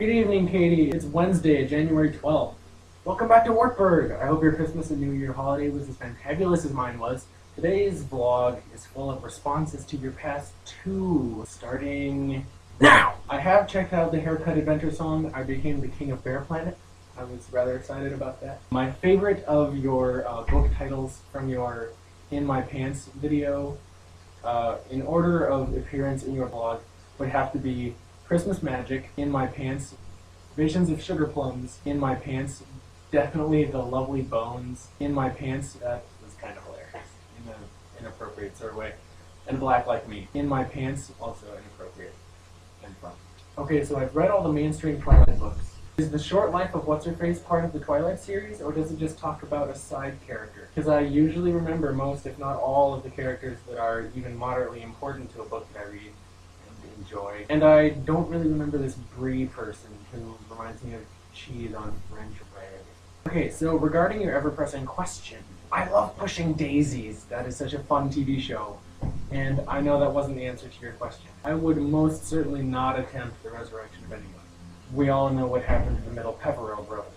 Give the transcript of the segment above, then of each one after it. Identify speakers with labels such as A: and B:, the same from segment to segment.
A: Good evening, Katie. It's Wednesday, January 12th. Welcome back to Wartburg. I hope your Christmas and New Year holiday was as fantabulous as mine was. Today's vlog is full of responses to your past two, starting now! I have checked out the Haircut Adventure song, I Became the King of Bear Planet. I was rather excited about that. My favorite of your book titles from your In My Pants video, in order of appearance in your vlog, would have to be Christmas Magic, In My Pants, Visions of Sugar Plums, In My Pants, definitely The Lovely Bones, In My Pants, that was kind of hilarious, in an inappropriate sort of way, and Black Like Me, In My Pants, also inappropriate and fun. Okay, so I've read all the mainstream Twilight books. Is The Short Life of What's-Her-Face part of the Twilight series, or does it just talk about a side character? Because I usually remember most, if not all, of the characters that are even moderately important to a book that I read. Enjoy. And I don't really remember this Brie person who reminds me of cheese on French bread. Okay, so regarding your ever-pressing question, I love pushing daisies. That is such a fun TV show. And I know that wasn't the answer to your question. I would most certainly not attempt the resurrection of anyone. We all know what happened to the middle Pepperell brother.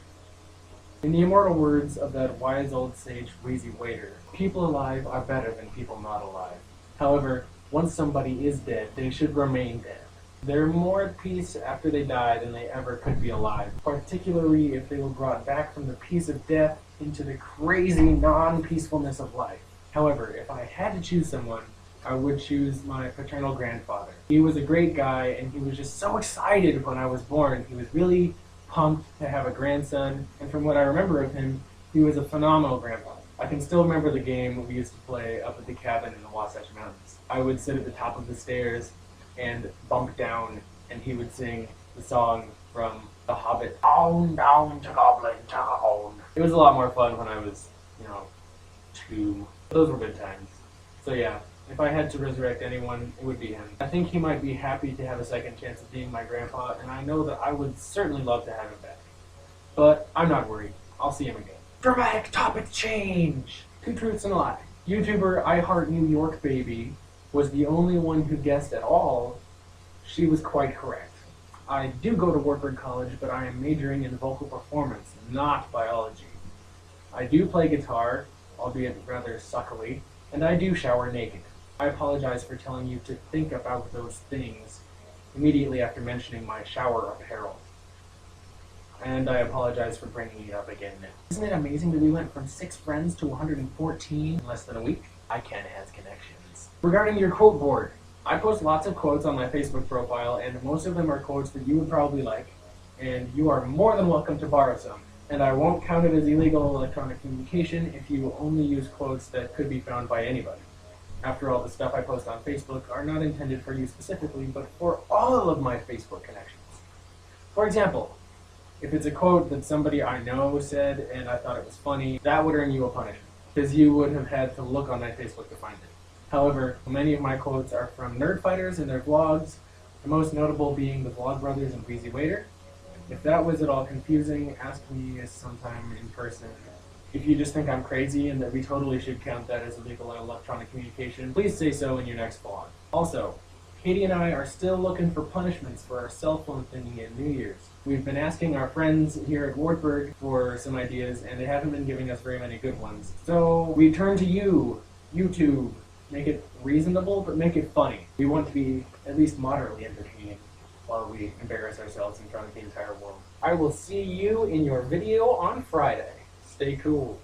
A: In the immortal words of that wise old sage Wheezy Waiter, people alive are better than people not alive. However, once somebody is dead, they should remain dead. They're more at peace after they die than they ever could be alive, particularly if they were brought back from the peace of death into the crazy non-peacefulness of life. However, if I had to choose someone, I would choose my paternal grandfather. He was a great guy, and he was just so excited when I was born. He was really pumped to have a grandson, and from what I remember of him, he was a phenomenal grandfather. I can still remember the game we used to play up at the cabin in the Wasatch Mountains. I would sit at the top of the stairs and bunk down, and he would sing the song from The Hobbit, "On down to Goblin Town." It was a lot more fun when I was, 2. Those were good times. So yeah, if I had to resurrect anyone, it would be him. I think he might be happy to have a second chance of being my grandpa, and I know that I would certainly love to have him back. But I'm not worried. I'll see him again. Dramatic topic change! 2 truths and a lie. YouTuber I Heart New York Baby was the only one who guessed at all. She was quite correct. I do go to Wartburg College, but I am majoring in vocal performance, not biology. I do play guitar, albeit rather suckily, and I do shower naked. I apologize for telling you to think about those things immediately after mentioning my shower apparel. And I apologize for bringing it up again now. Isn't it amazing that we went from 6 friends to 114 in less than a week? ICANN has connections. Regarding your quote board, I post lots of quotes on my Facebook profile, and most of them are quotes that you would probably like, and you are more than welcome to borrow some. And I won't count it as illegal electronic communication if you only use quotes that could be found by anybody. After all, the stuff I post on Facebook are not intended for you specifically, but for all of my Facebook connections. For example, if it's a quote that somebody I know said and I thought it was funny, that would earn you a punishment, because you would have had to look on my Facebook to find it. However, many of my quotes are from nerdfighters and their vlogs, the most notable being the Vlogbrothers and Wheezy Waiter. If that was at all confusing, ask me sometime in person. If you just think I'm crazy and that we totally should count that as illegal electronic communication, please say so in your next vlog. Also, Katie and I are still looking for punishments for our cell phone thingy at New Year's. We've been asking our friends here at Wartburg for some ideas, and they haven't been giving us very many good ones. So we turn to you, YouTube. Make it reasonable, but make it funny. We want to be at least moderately entertaining while we embarrass ourselves in front of the entire world. I will see you in your video on Friday. Stay cool.